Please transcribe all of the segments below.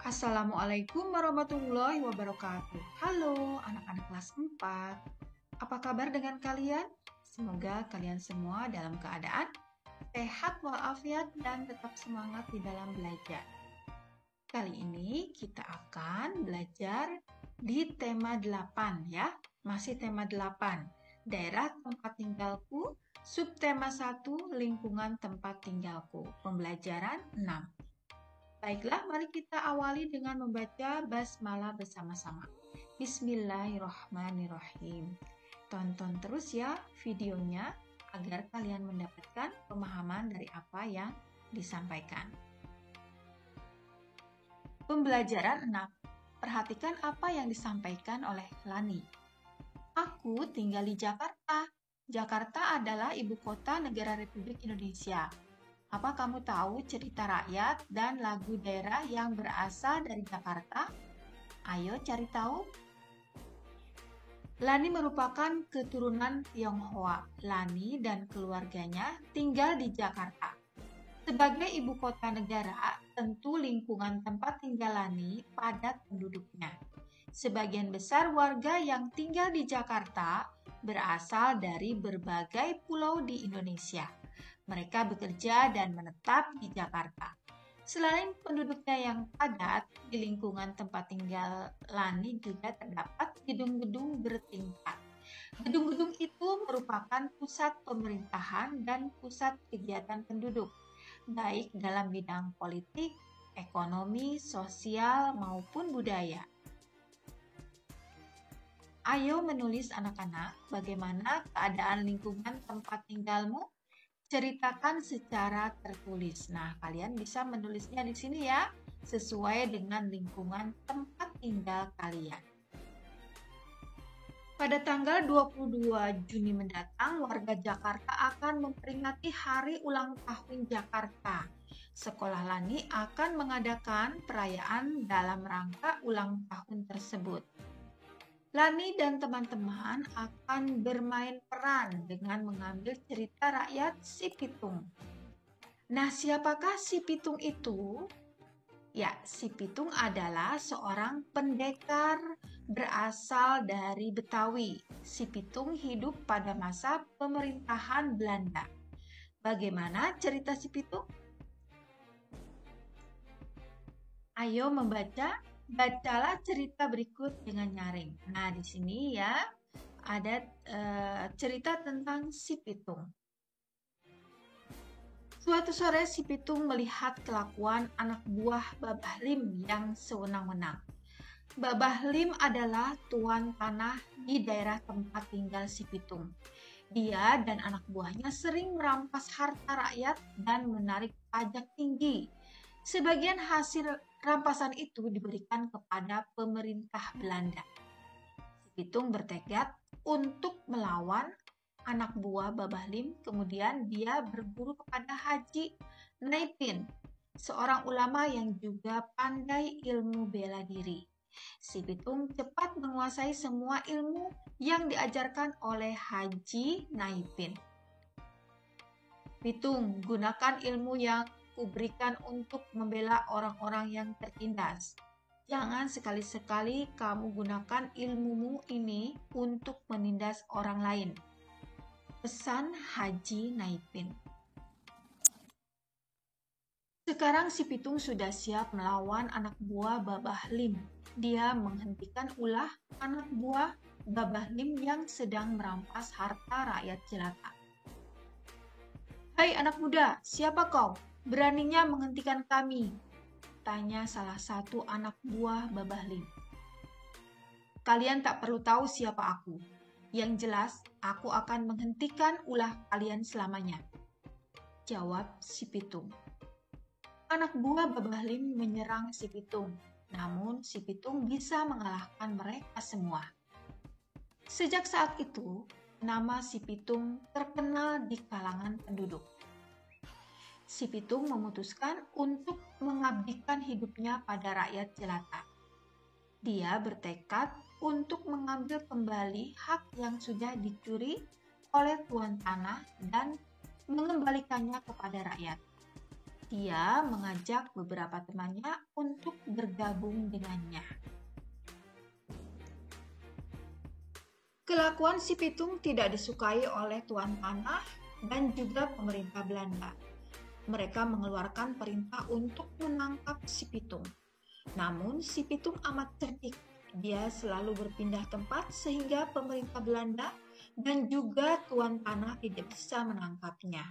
Assalamualaikum warahmatullahi wabarakatuh. Halo anak-anak kelas 4. Apa kabar dengan kalian? Semoga kalian semua dalam keadaan sehat walafiat dan tetap semangat di dalam belajar. Kali ini kita akan belajar di tema 8 ya. Masih tema 8. Daerah tempat tinggalku, subtema 1 lingkungan tempat tinggalku. Pembelajaran 6. Baiklah, mari kita awali dengan membaca basmalah bersama-sama. Bismillahirrahmanirrahim. Tonton terus ya videonya agar kalian mendapatkan pemahaman dari apa yang disampaikan. Pembelajaran 6. Perhatikan apa yang disampaikan oleh Lani. Aku tinggal di Jakarta. Jakarta adalah ibu kota negara Republik Indonesia. Apa kamu tahu cerita rakyat dan lagu daerah yang berasal dari Jakarta? Ayo cari tahu. Lani merupakan keturunan Tionghoa. Lani dan keluarganya tinggal di Jakarta. Sebagai ibu kota negara, tentu lingkungan tempat tinggal Lani padat penduduknya. Sebagian besar warga yang tinggal di Jakarta berasal dari berbagai pulau di Indonesia. Mereka bekerja dan menetap di Jakarta. Selain penduduknya yang padat, di lingkungan tempat tinggal Lani juga terdapat gedung-gedung bertingkat. Gedung-gedung itu merupakan pusat pemerintahan dan pusat kegiatan penduduk, baik dalam bidang politik, ekonomi, sosial, maupun budaya. Ayo menulis anak-anak, bagaimana keadaan lingkungan tempat tinggalmu? Ceritakan secara tertulis. Nah, kalian bisa menulisnya di sini ya, sesuai dengan lingkungan tempat tinggal kalian. Pada tanggal 22 Juni mendatang, warga Jakarta akan memperingati Hari Ulang Tahun Jakarta. Sekolah Lani akan mengadakan perayaan dalam rangka ulang tahun tersebut. Lani dan teman-teman akan bermain peran dengan mengambil cerita rakyat Si Pitung. Nah, siapakah Si Pitung itu? Ya, Si Pitung adalah seorang pendekar berasal dari Betawi. Si Pitung hidup pada masa pemerintahan Belanda. Bagaimana cerita Si Pitung? Ayo membaca. Bacalah cerita berikut dengan nyaring. Nah, di sini ya ada cerita tentang Si Pitung. Suatu sore Si Pitung melihat kelakuan anak buah Babah Lim yang sewenang-wenang. Babah Lim adalah tuan tanah di daerah tempat tinggal Si Pitung. Dia dan anak buahnya sering merampas harta rakyat dan menarik pajak tinggi. Sebagian hasil rampasan itu diberikan kepada pemerintah Belanda. Si Pitung bertekad untuk melawan anak buah Babah Lim, kemudian dia berguru kepada Haji Naipin, seorang ulama yang juga pandai ilmu bela diri. Si Pitung cepat menguasai semua ilmu yang diajarkan oleh Haji Naipin. Pitung, gunakan ilmu yang kuberikan untuk membela orang-orang yang tertindas. Jangan sekali-sekali kamu gunakan ilmumu ini untuk menindas orang lain. Pesan Haji Naipin. Sekarang Si Pitung sudah siap melawan anak buah Babah Lim. Dia menghentikan ulah anak buah Babah Lim yang sedang merampas harta rakyat jelata. Hai anak muda, siapa kau? Beraninya menghentikan kami, tanya salah satu anak buah Babah Lim. Kalian tak perlu tahu siapa aku. Yang jelas, aku akan menghentikan ulah kalian selamanya, jawab Si Pitung. Anak buah Babah Lim menyerang Si Pitung, namun Si Pitung bisa mengalahkan mereka semua. Sejak saat itu, nama Si Pitung terkenal di kalangan penduduk. Si Pitung memutuskan untuk mengabdikan hidupnya pada rakyat jelata. Dia bertekad untuk mengambil kembali hak yang sudah dicuri oleh tuan tanah dan mengembalikannya kepada rakyat. Dia mengajak beberapa temannya untuk bergabung dengannya. Kelakuan si Pitung tidak disukai oleh Tuan Tanah dan juga pemerintah Belanda. Mereka mengeluarkan perintah untuk menangkap si Pitung. Namun si Pitung amat cerdik. Dia selalu berpindah tempat sehingga pemerintah Belanda dan juga Tuan Tanah tidak bisa menangkapnya.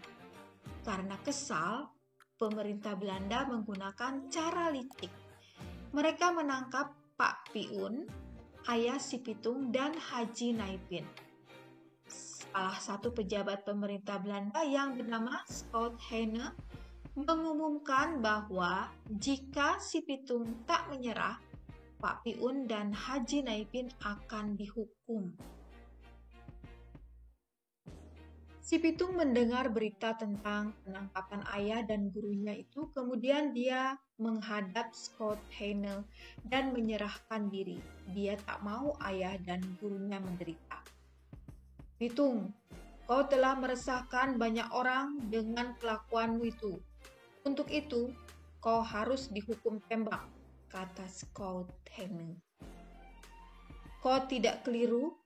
Karena kesal, pemerintah Belanda menggunakan cara licik. Mereka menangkap Pak Piun, ayah si Pitung, dan Haji Naipin. Salah satu pejabat pemerintah Belanda yang bernama Schout Heine mengumumkan bahwa jika si Pitung tak menyerah, Pak Piun dan Haji Naipin akan dihukum. Si Pitung mendengar berita tentang penangkapan ayah dan gurunya itu, kemudian dia menghadap Schout Heine dan menyerahkan diri. Dia tak mau ayah dan gurunya menderita. Pitung, kau telah meresahkan banyak orang dengan kelakuanmu itu. Untuk itu, kau harus dihukum tembak, kata Schout Heine. Kau tidak keliru?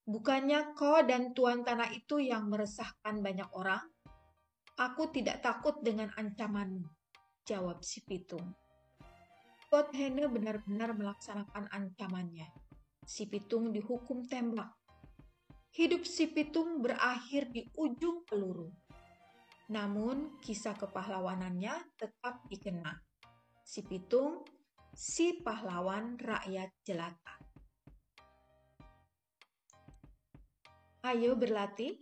Bukannya kau dan Tuan Tanah itu yang meresahkan banyak orang? Aku tidak takut dengan ancamanmu, jawab si Pitung. Schout Heine benar-benar melaksanakan ancamannya. Si Pitung dihukum tembak. Hidup si Pitung berakhir di ujung peluru. Namun, kisah kepahlawanannya tetap dikenang. Si Pitung, si pahlawan rakyat jelata. Ayo berlatih.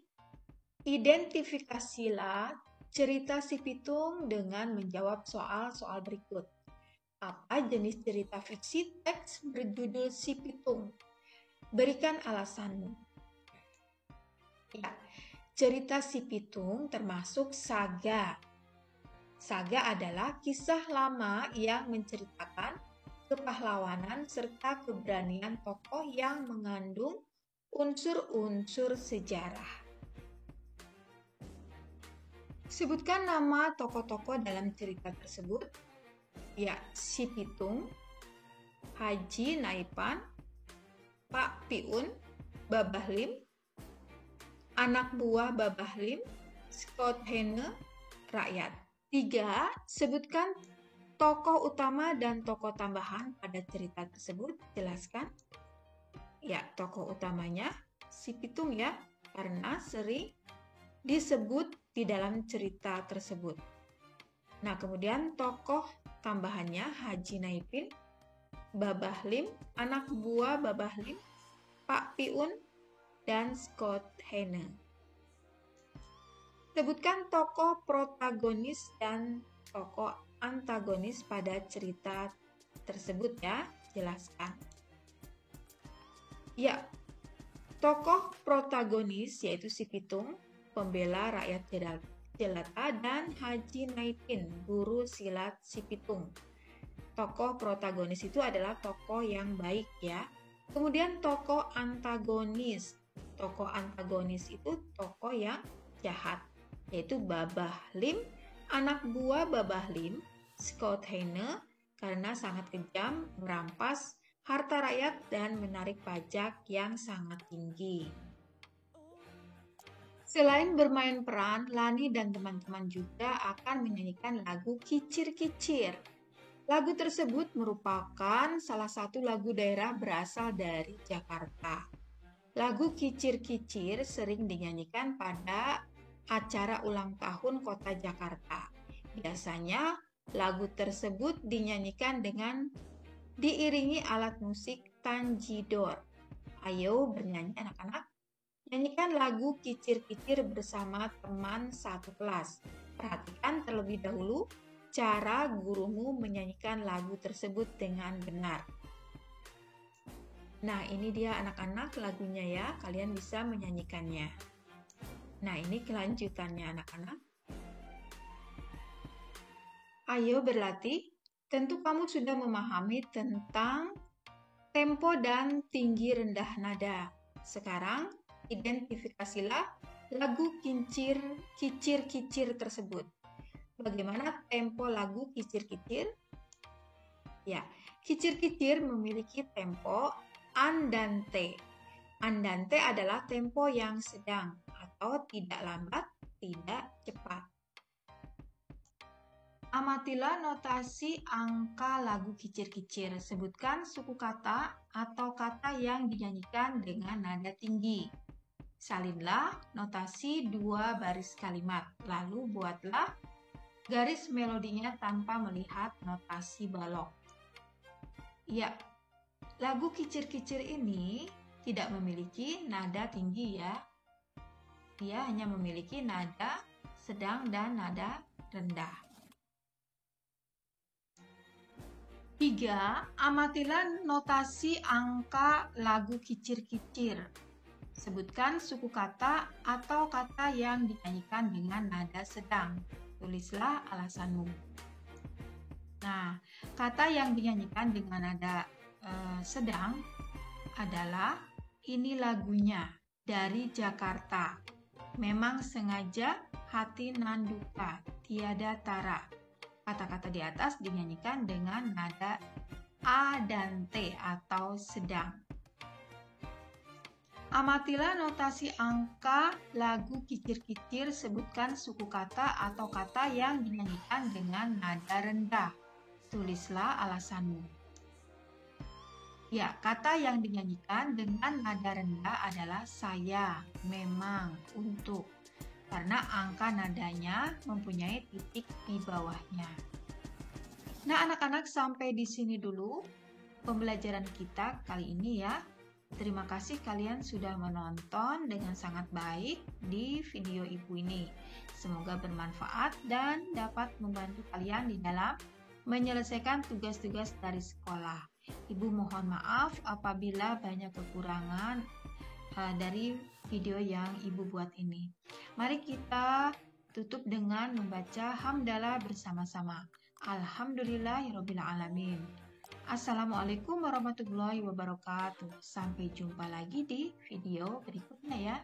Identifikasilah cerita si Pitung dengan menjawab soal-soal berikut. Apa jenis cerita fiksi teks berjudul Si Pitung? Berikan alasanmu. Ya, cerita Si Pitung termasuk saga. Saga adalah kisah lama yang menceritakan kepahlawanan serta keberanian tokoh yang mengandung unsur-unsur sejarah. Sebutkan nama tokoh-tokoh dalam cerita tersebut. Ya, Si Pitung, Haji Naipan, Pak Piun, Babah Lim, anak buah Babah Lim, Schout Heine, rakyat. 3. Sebutkan tokoh utama dan tokoh tambahan pada cerita tersebut. Jelaskan. Ya, tokoh utamanya si Pitung ya, karena sering disebut di dalam cerita tersebut. Nah, kemudian tokoh tambahannya Haji Naipin, Babah Lim, anak buah Babah Lim, Pak Piun, dan Schout Heine. Sebutkan tokoh protagonis dan tokoh antagonis pada cerita tersebut ya, jelaskan. Ya, tokoh protagonis yaitu si Pitung, pembela rakyat jelata, dan Haji Naipin, guru silat si Pitung. Tokoh protagonis itu adalah tokoh yang baik ya. Kemudian tokoh antagonis. Tokoh antagonis itu tokoh yang jahat, yaitu Babah Lim, anak buah Babah Lim, Schout Heine, karena sangat kejam, merampas harta rakyat dan menarik pajak yang sangat tinggi. Selain bermain peran, Lani dan teman-teman juga akan menyanyikan lagu Kicir-Kicir. Lagu tersebut merupakan salah satu lagu daerah berasal dari Jakarta. Lagu Kicir-Kicir sering dinyanyikan pada acara ulang tahun Kota Jakarta. Biasanya lagu tersebut dinyanyikan dengan diiringi alat musik tanjidor. Ayo bernyanyi anak-anak. Nyanyikan lagu Kicir-Kicir bersama teman satu kelas. Perhatikan terlebih dahulu cara gurumu menyanyikan lagu tersebut dengan benar. Nah, ini dia anak-anak lagunya ya. Kalian bisa menyanyikannya. Nah, ini kelanjutannya anak-anak. Ayo berlatih. Tentu kamu sudah memahami tentang tempo dan tinggi rendah nada. Sekarang, identifikasilah lagu Kicir-Kicir tersebut. bagaimana tempo lagu Kicir-Kicir? Ya, Kicir-Kicir memiliki tempo andante. Andante adalah tempo yang sedang atau tidak lambat, tidak cepat. Amatilah notasi angka lagu Kicir-Kicir. Sebutkan suku kata atau kata yang dinyanyikan dengan nada tinggi. Salinlah notasi 2 baris kalimat, lalu buatlah garis melodinya tanpa melihat notasi balok. Ya, lagu Kicir-Kicir ini tidak memiliki nada tinggi ya. Dia hanya memiliki nada sedang dan nada rendah. 3. Amatilah notasi angka lagu Kicir-Kicir. Sebutkan suku kata atau kata yang dinyanyikan dengan nada sedang. Tulislah alasanmu. Nah, kata yang dinyanyikan dengan nada sedang adalah ini lagunya dari Jakarta. Memang sengaja hati nanduka, tiada tara. Kata-kata di atas dinyanyikan dengan nada A dan T atau sedang. Amatilah notasi angka lagu Kicir-Kicir. Sebutkan suku kata atau kata yang dinyanyikan dengan nada rendah. Tulislah alasanmu. Ya, kata yang dinyanyikan dengan nada rendah adalah saya, memang, untuk. Karena angka nadanya mempunyai titik di bawahnya. Nah, anak-anak, sampai di sini dulu pembelajaran kita kali ini ya. Terima kasih kalian sudah menonton dengan sangat baik di video ibu ini. Semoga bermanfaat dan dapat membantu kalian di dalam menyelesaikan tugas-tugas dari sekolah. Ibu mohon maaf apabila banyak kekurangan dari video yang ibu buat ini. Mari kita tutup dengan membaca hamdalah bersama-sama. Alhamdulillahirabbil alamin. Assalamualaikum warahmatullahi wabarakatuh. Sampai jumpa lagi di video berikutnya ya.